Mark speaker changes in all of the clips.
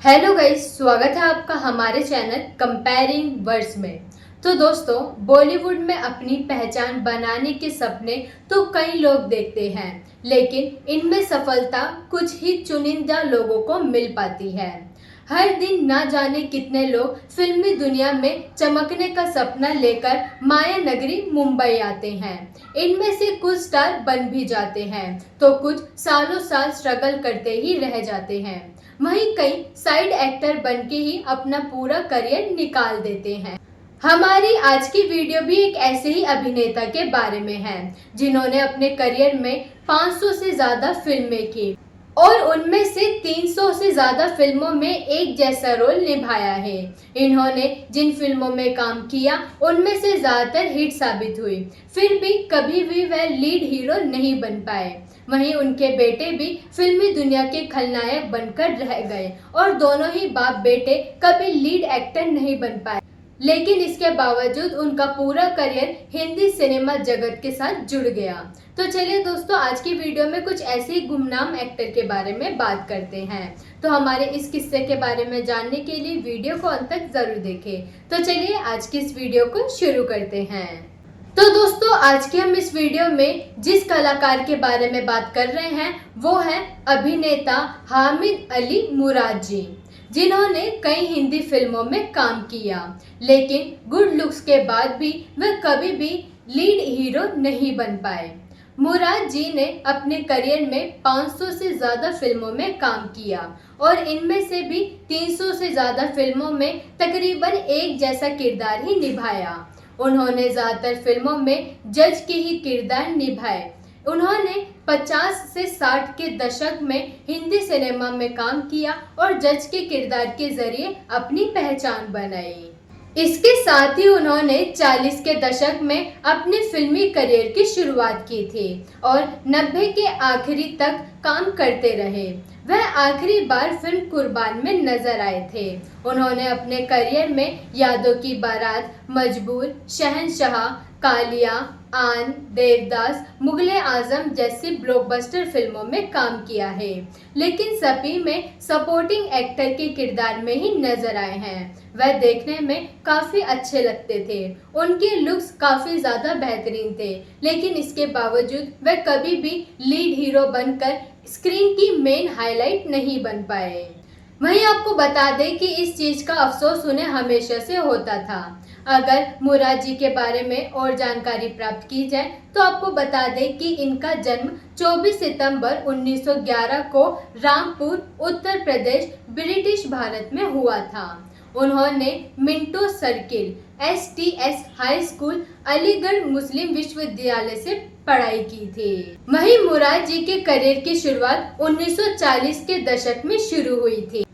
Speaker 1: Hello guys, स्वागत है आपका हमारे चैनल कंपेयरिंग वर्ड्स में। तो दोस्तों, बॉलीवुड में अपनी पहचान बनाने के सपने तो कई लोग देखते हैं, लेकिन इनमें सफलता कुछ ही चुनिंदा लोगों को मिल पाती है। हर दिन ना जाने कितने लोग फिल्मी दुनिया में चमकने का सपना लेकर माया नगरी मुंबई आते हैं। इनमें से कुछ स्टार बन भी जाते हैं तो कुछ सालों साल स्ट्रगल करते ही रह जाते हैं। वहीं कई साइड एक्टर बन के ही अपना पूरा करियर निकाल देते हैं। हमारी आज की वीडियो भी एक ऐसे ही अभिनेता के बारे में है जिन्होंने अपने करियर में 500 से ज्यादा फिल्में की और उनमें से 300 से ज्यादा फिल्मों में एक जैसा रोल निभाया है। इन्होंने जिन फिल्मों में काम किया उनमें से ज्यादातर हिट साबित हुई, फिर भी कभी भी वह लीड हीरो नहीं बन पाए। वहीं उनके बेटे भी फिल्मी दुनिया के खलनायक बनकर रह गए और दोनों ही बाप बेटे कभी लीड एक्टर नहीं बन पाए, लेकिन इसके बावजूद उनका पूरा करियर हिंदी सिनेमा जगत के साथ जुड़ गया। तो चलिए दोस्तों, आज की वीडियो में कुछ ऐसे ही गुमनाम एक्टर के बारे में बात करते हैं। तो हमारे इस किस्से के बारे में जानने के लिए वीडियो को अंत तक जरूर देखें। तो चलिए आज की इस वीडियो को शुरू करते हैं। तो दोस्तों, आज के हम इस वीडियो में जिस कलाकार के बारे में बात कर रहे हैं वो है अभिनेता हामिद अली मुराद जी, जिन्होंने कई हिंदी फिल्मों में काम किया, लेकिन गुड लुक्स के बाद भी वह कभी भी लीड हीरो नहीं बन पाए। मुराद जी ने अपने करियर में 500 से ज़्यादा फिल्मों में काम किया और इनमें से भी 300 से ज़्यादा फिल्मों में तकरीबन एक जैसा किरदार ही निभाया। उन्होंने ज़्यादातर फिल्मों में जज के ही किरदार निभाए। उन्होंने 50 से 60 के दशक में हिंदी सिनेमा में काम किया और जज के किरदार के जरिए अपनी पहचान बनाई। इसके साथ ही उन्होंने 40 के दशक में अपने फिल्मी करियर की शुरुआत की थी और 90 के आखिरी तक काम करते रहे। वह आखिरी बार फिल्म कुर्बान में नजर आए थे। उन्होंने अपने करियर में यादों की बारात, मजबूर, शहंशाह, कालिया, आन, देवदास, मुगले आजम जैसी ब्लॉकबस्टर फिल्मों में काम किया है, लेकिन सभी में सपोर्टिंग एक्टर के किरदार में ही नजर आए हैं। वह देखने में काफ़ी अच्छे लगते थे, उनके लुक्स काफ़ी ज़्यादा बेहतरीन थे, लेकिन इसके बावजूद वह कभी भी लीड हीरो बनकर स्क्रीन की मेन हाईलाइट नहीं बन पाए। वहीं आपको बता दें कि इस चीज़ का अफसोस उन्हें हमेशा से होता था। अगर मुराद जी के बारे में और जानकारी प्राप्त की जाए तो आपको बता दें कि इनका जन्म 24 सितंबर 1911 को रामपुर, उत्तर प्रदेश, ब्रिटिश भारत में हुआ था। उन्होंने Minto circle, STS high school, Aligarh Muslim विश्वविद्यालय से पढ़ाई की थी। वहीं मुराद जी के करियर की शुरुआत 1940 के दशक में शुरू हुई थी,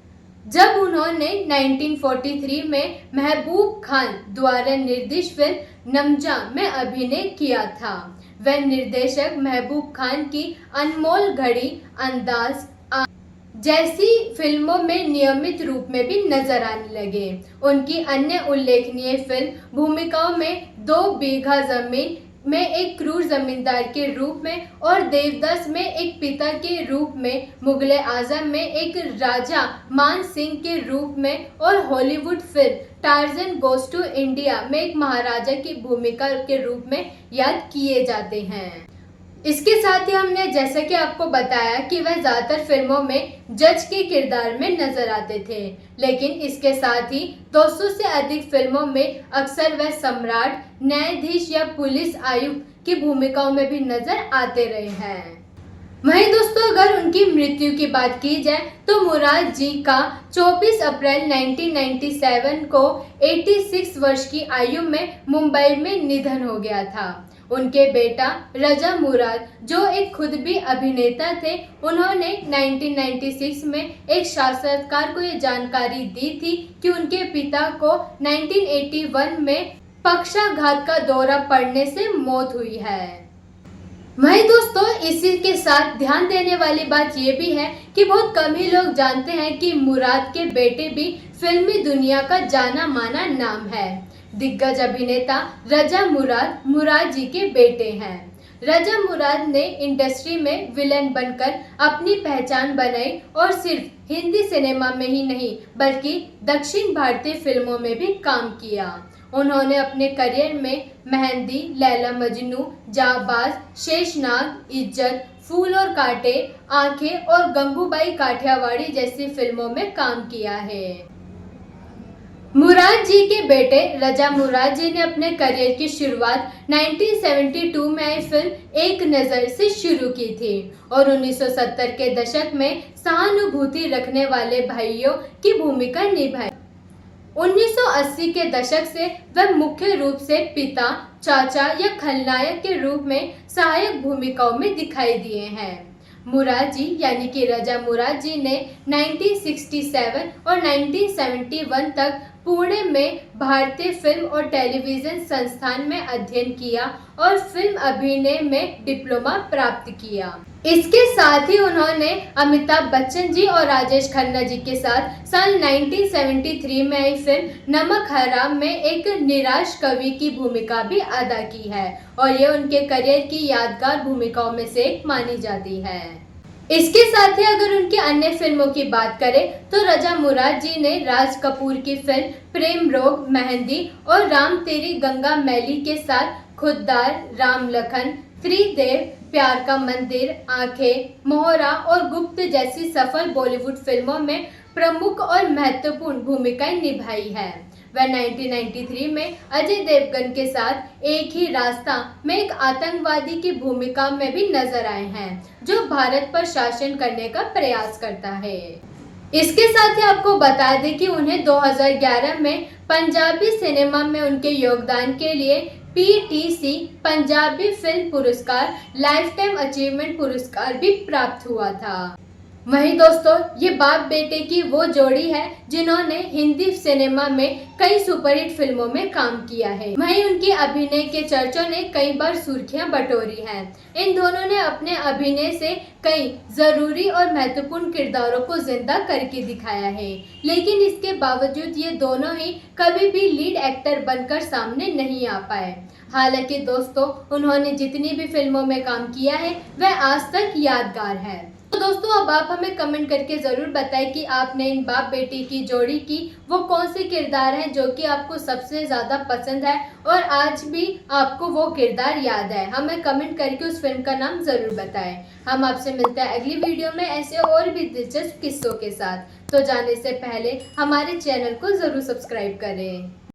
Speaker 1: जब उन्होंने 1943 में महबूब खान द्वारा निर्देशित फिल्म नमजा में अभिनय किया था। वह निर्देशक महबूब खान की अनमोल घड़ी, अंदाज जैसी फिल्मों में नियमित रूप में भी नजर आने लगे। उनकी अन्य उल्लेखनीय फिल्म भूमिकाओं में 2 बीघा जमीन में एक क्रूर जमींदार के रूप में और देवदास में एक पिता के रूप में, मुगले आजम में एक राजा मान सिंह के रूप में और Hollywood film Tarzan goes to India में एक महाराजा की भूमिका के रूप में याद किए जाते हैं। इसके साथ ही हमने जैसा कि आपको बताया कि वह ज़्यादातर फिल्मों में जज के किरदार में नजर आते थे, लेकिन इसके साथ ही 200 से अधिक फिल्मों में अक्सर वह सम्राट, न्यायाधीश या पुलिस आयुक्त की भूमिकाओं में भी नजर आते रहे हैं। वहीं दोस्तों, अगर उनकी मृत्यु की बात की जाए तो मुराद जी का 24 अप्रैल 1997 को 86 वर्ष की आयु में मुंबई में निधन हो गया था। उनके बेटा रजा मुराद, जो एक खुद भी अभिनेता थे, उन्होंने 1996 में एक साक्षात्कार को ये जानकारी दी थी कि उनके पिता को 1981 में पक्षाघात का दौरा पड़ने से मौत हुई है। वहीं दोस्तों, इसी के साथ ध्यान देने वाली बात ये भी है कि बहुत कम ही लोग जानते हैं कि मुराद के बेटे भी फिल्मी दुनिया का जाना माना नाम है। दिग्गज अभिनेता रजा मुराद मुराद जी के बेटे हैं। रजा मुराद ने इंडस्ट्री में विलन बनकर अपनी पहचान बनाई और सिर्फ हिंदी सिनेमा में ही नहीं बल्कि दक्षिण भारतीय फिल्मों में भी काम किया। उन्होंने अपने करियर में मेहंदी, लैला मजनू, जाबाज, शेषनाग, इज्जत, फूल और कांटे, आंखें और गंगूबाई काठियावाड़ी जैसी फिल्मों में काम किया है। मुराद जी के बेटे रजा मुराद जी ने अपने करियर की शुरुआत 1972 में आई फिल्म एक नज़र से शुरू की थी और 1970 के दशक में सहानुभूति रखने वाले भाइयों की भूमिका निभाई। 1980 के दशक से वह मुख्य रूप से पिता, चाचा या खलनायक के रूप में सहायक भूमिकाओं में दिखाई दिए हैं। मुराद जी यानी कि रजा मुराद जी ने 1967 और 1971 तक पुणे में भारतीय फिल्म और टेलीविज़न संस्थान में अध्ययन किया और फिल्म अभिनय में डिप्लोमा प्राप्त किया। इसके साथ ही उन्होंने अमिताभ बच्चन जी और राजेश खन्ना जी के साथ साल 1973 में आई फिल्म नमक हराम में एक निराश कवि की भूमिका भी अदा की है और ये उनके करियर की यादगार भूमिकाओं में से एक मानी जाती है। इसके साथ ही अगर उनकी अन्य फिल्मों की बात करें तो रजा मुराद जी ने राज कपूर की फिल्म प्रेम रोग, मेहंदी और राम तेरी गंगा मैली के साथ खुददार, राम लखन, त्रिदेव, प्यार का मंदिर, आंखें, मोहरा और गुप्त जैसी सफल बॉलीवुड फिल्मों में प्रमुख और महत्वपूर्ण भूमिकाएं निभाई है। वह 1993 में अजय देवगन के साथ एक ही रास्ता में एक आतंकवादी की भूमिका में भी नजर आए हैं जो भारत पर शासन करने का प्रयास करता है। इसके साथ ही आपको बता दें कि उन्हें 2011 में पंजाबी सिनेमा में उनके योगदान के लिए PTC पंजाबी फिल्म पुरस्कार लाइफ टाइम अचीवमेंट पुरस्कार भी प्राप्त हुआ था। वहीं दोस्तों ये बाप बेटे की वो जोड़ी है जिन्होंने हिंदी सिनेमा में कई सुपरहिट फिल्मों में काम किया है। वहीं उनके अभिनय के चर्चों ने कई बार सुर्खियां बटोरी हैं। इन दोनों ने अपने अभिनय से कई जरूरी और महत्वपूर्ण किरदारों को जिंदा करके दिखाया है, लेकिन इसके बावजूद ये दोनों ही कभी भी लीड एक्टर बनकर सामने नहीं आ पाए। हालांकि दोस्तों उन्होंने जितनी भी फिल्मों में काम किया है वह आज तक यादगार है। तो दोस्तों अब आप हमें कमेंट करके ज़रूर बताएं कि आपने इन बाप बेटी की जोड़ी की वो कौन से किरदार हैं जो कि आपको सबसे ज़्यादा पसंद है और आज भी आपको वो किरदार याद है। हमें कमेंट करके उस फिल्म का नाम ज़रूर बताएं। हम आपसे मिलते हैं अगली वीडियो में ऐसे और भी दिलचस्प किस्सों के साथ। तो जाने से पहले हमारे चैनल को ज़रूर सब्सक्राइब करें।